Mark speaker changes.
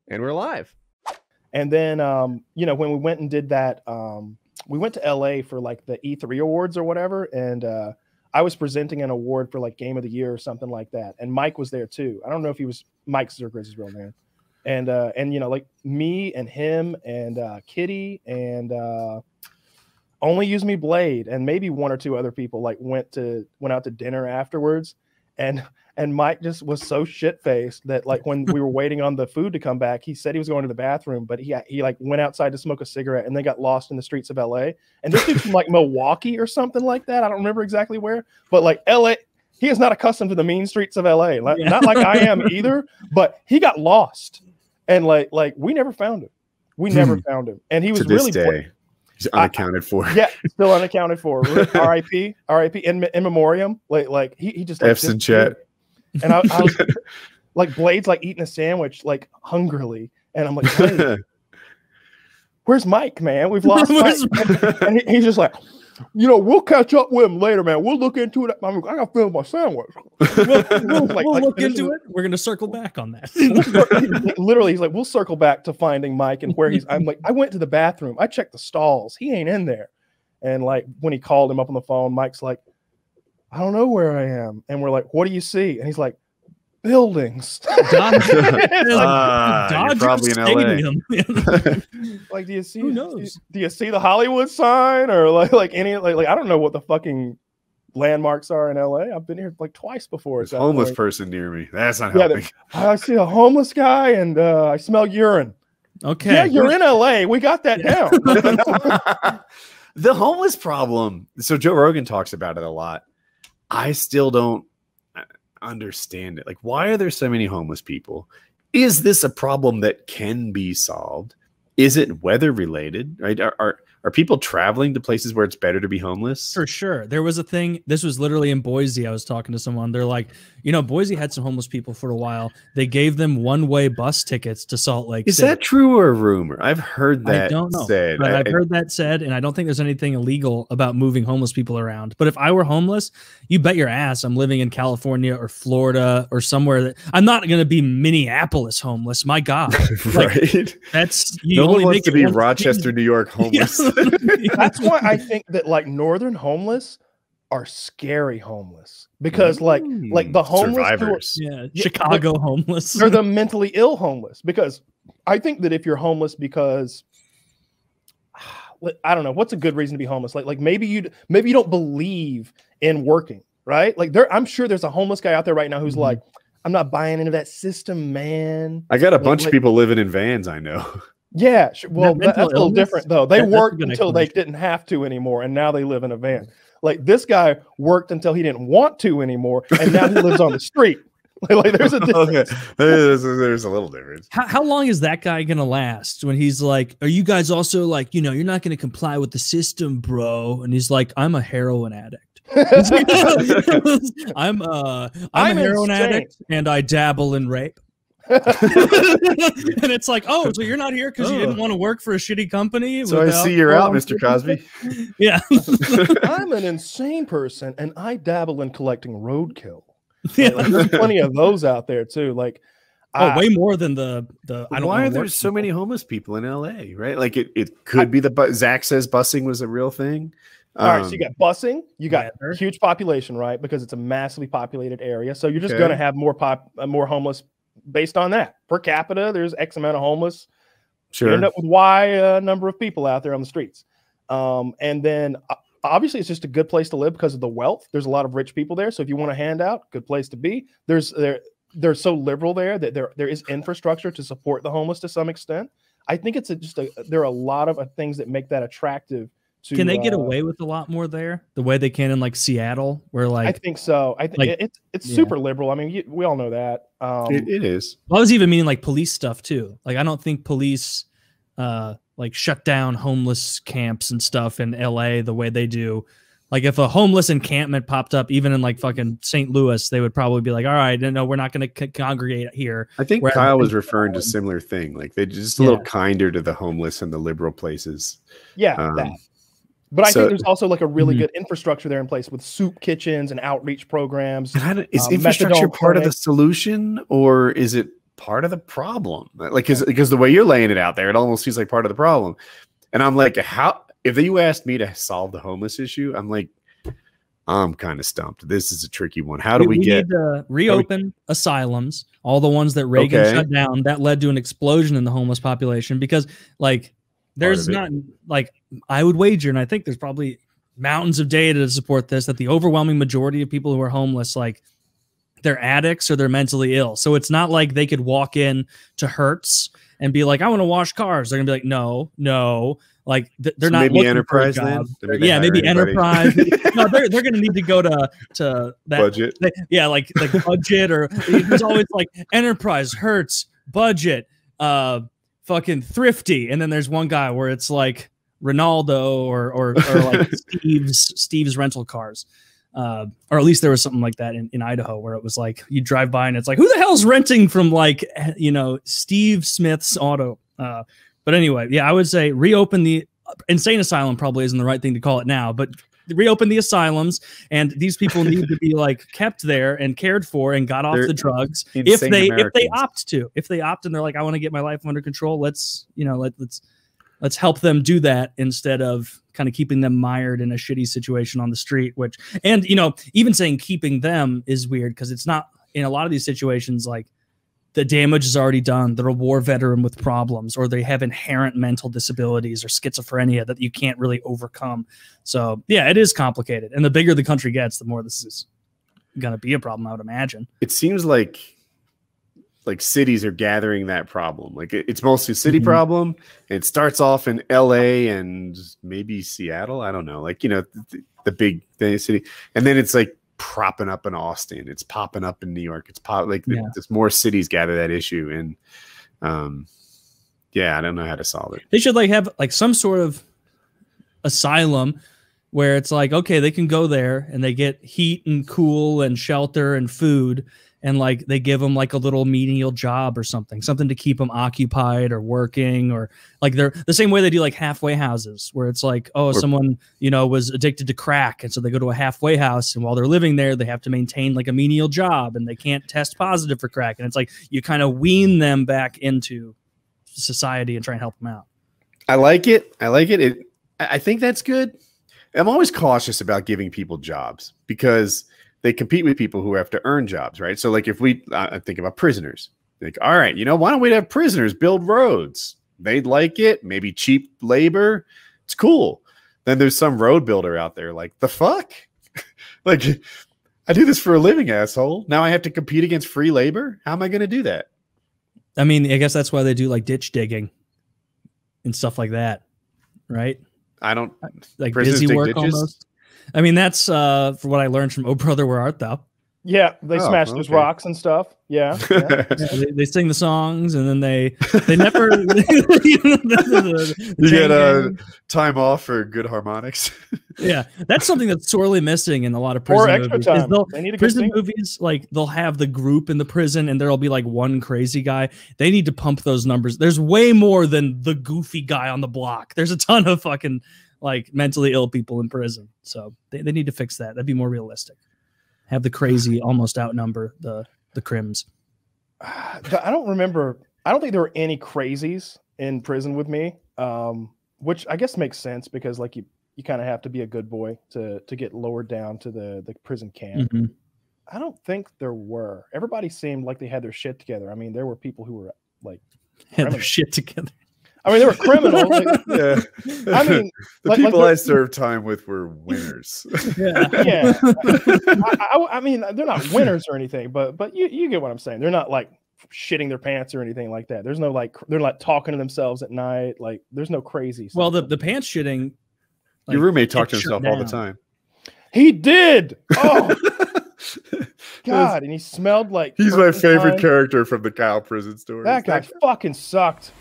Speaker 1: And we're live.
Speaker 2: And then, you know, when we went and did that, we went to LA for like the E3 awards or whatever. And I was presenting an award for like Game of the Year or something like that. And Mike was there too. I don't know if he was Mike Zergris' his real name. And, you know, like me and him and Kitty and Only Use Me Blade and maybe one or two other people like went out to dinner afterwards. And Mike just was so shit-faced that like when we were waiting on the food to come back, he said he was going to the bathroom, but he like went outside to smoke a cigarette and then got lost in the streets of LA. And this dude's from like Milwaukee or something like that. I don't remember exactly where, but like LA, he is not accustomed to the mean streets of LA. Not like I am either, but he got lost. And like we never found him. We never found him. And he was really
Speaker 3: he's unaccounted for.
Speaker 2: Yeah, still unaccounted for. R.I.P. in memoriam. Like he just like,
Speaker 3: F's in chat.
Speaker 2: And I was like Blade's like eating a sandwich like hungrily, and I'm like, Blade, where's Mike, man? We've lost Mike. And he's just like, you know, we'll catch up with him later, man. We'll look into it. I got to finish my sandwich.
Speaker 4: We'll look into it. We're gonna circle back on that.
Speaker 2: Literally, he's like, we'll circle back to finding Mike and where he's. I'm like, I went to the bathroom. I checked the stalls. He ain't in there. And like when he called him up on the phone, Mike's like, I don't know where I am. And we're like, what do you see? And he's like, buildings.
Speaker 3: You're probably in LA.
Speaker 2: Like, do you see?
Speaker 4: Who knows?
Speaker 2: Do you see the Hollywood sign or like any like I don't know what the fucking landmarks are in LA. I've been here like twice before.
Speaker 3: There's a homeless person near me. That's not helping.
Speaker 2: I see a homeless guy and I smell urine.
Speaker 4: Okay.
Speaker 2: Yeah, you're in LA. We got that down.
Speaker 3: The homeless problem. So Joe Rogan talks about it a lot. I still don't understand it. Like, why are there so many homeless people? Is this a problem that can be solved? Is it weather related? Right? Are people traveling to places where it's better to be homeless?
Speaker 4: For sure. There was a thing. This was literally in Boise. I was talking to someone. They're like, you know, Boise had some homeless people for a while. They gave them one-way bus tickets to Salt Lake
Speaker 3: Is
Speaker 4: City.
Speaker 3: that true or a rumor? I've heard that
Speaker 4: I don't know,
Speaker 3: said.
Speaker 4: but I've heard that said, and I don't think there's anything illegal about moving homeless people around. But if I were homeless, you bet your ass I'm living in California or Florida or somewhere that I'm not going to be Minneapolis homeless. My God.
Speaker 3: Right.
Speaker 4: Like, that's
Speaker 3: no one wants to be Rochester, New York homeless.
Speaker 2: That's why I think that like northern homeless are scary homeless because like the homeless
Speaker 3: survivors.
Speaker 4: Chicago homeless.
Speaker 2: They're the mentally ill homeless because I think that if you're homeless because I don't know what's a good reason to be homeless. Like maybe you don't believe in working, right? Like I'm sure there's a homeless guy out there right now who's like, I'm not buying into that system, man.
Speaker 3: I got a bunch of people living in vans. I know.
Speaker 2: Yeah, well, that's a little
Speaker 4: illness?
Speaker 2: different though. They worked until they didn't have to anymore, and now they live in a van. Like this guy worked until he didn't want to anymore, and now he lives on the street. Like there's a difference.
Speaker 3: Okay. There's a little difference.
Speaker 4: How long is that guy gonna last when he's like, are you guys also like, you know, you're not gonna comply with the system, bro? And he's like, I'm a heroin addict. I'm a heroin addict and I dabble in rape. And it's like, oh, so you're not here because you didn't want to work for a shitty company?
Speaker 3: So I see you're out, Mr. Cosby.
Speaker 4: Yeah.
Speaker 2: I'm an insane person and I dabble in collecting roadkill. Like, there's plenty of those out there too. Like,
Speaker 4: way more than the I don't know.
Speaker 3: Why are there so many homeless people in LA? Right? Like it could be Zach says busing was a real thing.
Speaker 2: All right, so you got busing, you got huge population, right? Because it's a massively populated area, so you're just going to have more homeless based on that. Per capita, there's X amount of homeless.
Speaker 3: Sure.
Speaker 2: You end up with Y number of people out there on the streets. And then obviously it's just a good place to live because of the wealth. There's a lot of rich people there. So if you want a handout, good place to be. They're so liberal there that there is infrastructure to support the homeless to some extent. I think it's there are a lot of things that make that attractive.
Speaker 4: Can they get away with a lot more there the way they can in like Seattle where like
Speaker 2: I think so. I think it's super liberal. I mean, we all know that.
Speaker 3: It is.
Speaker 4: Well, I was even meaning like police stuff too. Like I don't think police like shut down homeless camps and stuff in LA the way they do. Like if a homeless encampment popped up even in like fucking St. Louis, they would probably be like, all right, no, we're not going to congregate here.
Speaker 3: I think Kyle was referring to a similar thing. Like they're just a little kinder to the homeless in the liberal places.
Speaker 2: Yeah, that. But I think there's also like a really good infrastructure there in place with soup kitchens and outreach programs.
Speaker 3: Is infrastructure part of the solution, or is it part of the problem. Like, because the way you're laying it out there, it almost feels like part of the problem. And I'm like, how, if you asked me to solve the homeless issue, I'm like, I'm kind of stumped. This is a tricky one. How do we get
Speaker 4: need to reopen asylums, all the ones that Reagan shut down? That led to an explosion in the homeless population because, like, there's not, like, I would wager, and I think there's probably mountains of data to support this, that the overwhelming majority of people who are homeless, like, they're addicts or they're mentally ill. So it's not like they could walk in to Hertz and be like, I want to wash cars. They're gonna be like, no. Like they're not
Speaker 3: maybe
Speaker 4: looking
Speaker 3: Enterprise
Speaker 4: for a job.
Speaker 3: then?
Speaker 4: Yeah, maybe Enterprise. No, they're gonna need to go to that
Speaker 3: Budget.
Speaker 4: Like Budget, or there's always like Enterprise, Hertz, Budget, fucking Thrifty, and then there's one guy where it's like Ronaldo or like Steve's rental cars. Or at least there was something like that in Idaho where it was like you drive by and it's like, who the hell's renting from, like, you know, Steve Smith's auto. But anyway, yeah, I would say reopen the insane asylum. Probably isn't the right thing to call it now, but reopen the asylums, and these people need to be like kept there and cared for and got off the drugs if they opt and they're like, I want to get my life under control. Let's help them do that instead of kind of keeping them mired in a shitty situation on the street, which, and, you know, even saying keeping them is weird because it's not, in a lot of these situations, like, the damage is already done. They're a war veteran with problems, or they have inherent mental disabilities or schizophrenia that you can't really overcome. So yeah, it is complicated. And the bigger the country gets, the more this is going to be a problem, I would imagine.
Speaker 3: It seems like cities are gathering that problem. Like it's mostly a city problem. It starts off in LA and maybe Seattle. I don't know. Like, you know, the big city. And then it's like propping up in Austin. It's popping up in New York. It's there's more cities gather that issue. And yeah, I don't know how to solve it.
Speaker 4: They should like have like some sort of asylum where it's like, okay, they can go there and they get heat and cool and shelter and food. And like they give them like a little menial job or something to keep them occupied or working, or like they're the same way they do like halfway houses where it's like, oh, someone, you know, was addicted to crack. And so they go to a halfway house, and while they're living there, they have to maintain like a menial job and they can't test positive for crack. And it's like you kind of wean them back into society and try and help them out.
Speaker 3: I like it. I think that's good. I'm always cautious about giving people jobs because they compete with people who have to earn jobs, right? So like if I think about prisoners, like, all right, you know, why don't we have prisoners build roads? They'd like it. Maybe cheap labor. It's cool. Then there's some road builder out there like, the fuck? Like, I do this for a living, asshole. Now I have to compete against free labor? How am I going to do that?
Speaker 4: I mean, I guess that's why they do like ditch digging and stuff like that, right?
Speaker 3: I don't
Speaker 4: like busy work ditches? Almost. I mean, that's for what I learned from Oh Brother, Where Art Thou?
Speaker 2: Yeah, they smash those rocks and stuff. Yeah,
Speaker 4: they sing the songs, and then they never.
Speaker 3: You get time off for good harmonics.
Speaker 4: Yeah, that's something that's sorely missing in a lot of prison movies.
Speaker 2: Time. They need
Speaker 4: prison movies, like they'll have the group in the prison, and there'll be like one crazy guy. They need to pump those numbers. There's way more than the goofy guy on the block. There's a ton of fucking like mentally ill people in prison. So they need to fix that. That'd be more realistic. Have the crazy almost outnumber the crims.
Speaker 2: I don't remember. I don't think there were any crazies in prison with me, which I guess makes sense because like you kind of have to be a good boy to get lowered down to the prison camp. I don't think there were. Everybody seemed like they had their shit together. I mean, there were people who were like
Speaker 4: had their shit together.
Speaker 2: I mean, they were criminals. Yeah. I mean,
Speaker 3: the people I served time with were winners.
Speaker 2: Yeah. I mean, they're not winners or anything, but you get what I'm saying. They're not like shitting their pants or anything like that. There's no like they're like talking to themselves at night. Like there's no crazy stuff.
Speaker 4: Well, the pants shitting.
Speaker 3: Like, your roommate talked to himself all the time.
Speaker 2: He did. Oh. God, and he smelled like
Speaker 3: he's my favorite character from the Kyle prison story.
Speaker 2: That guy fucking sucked.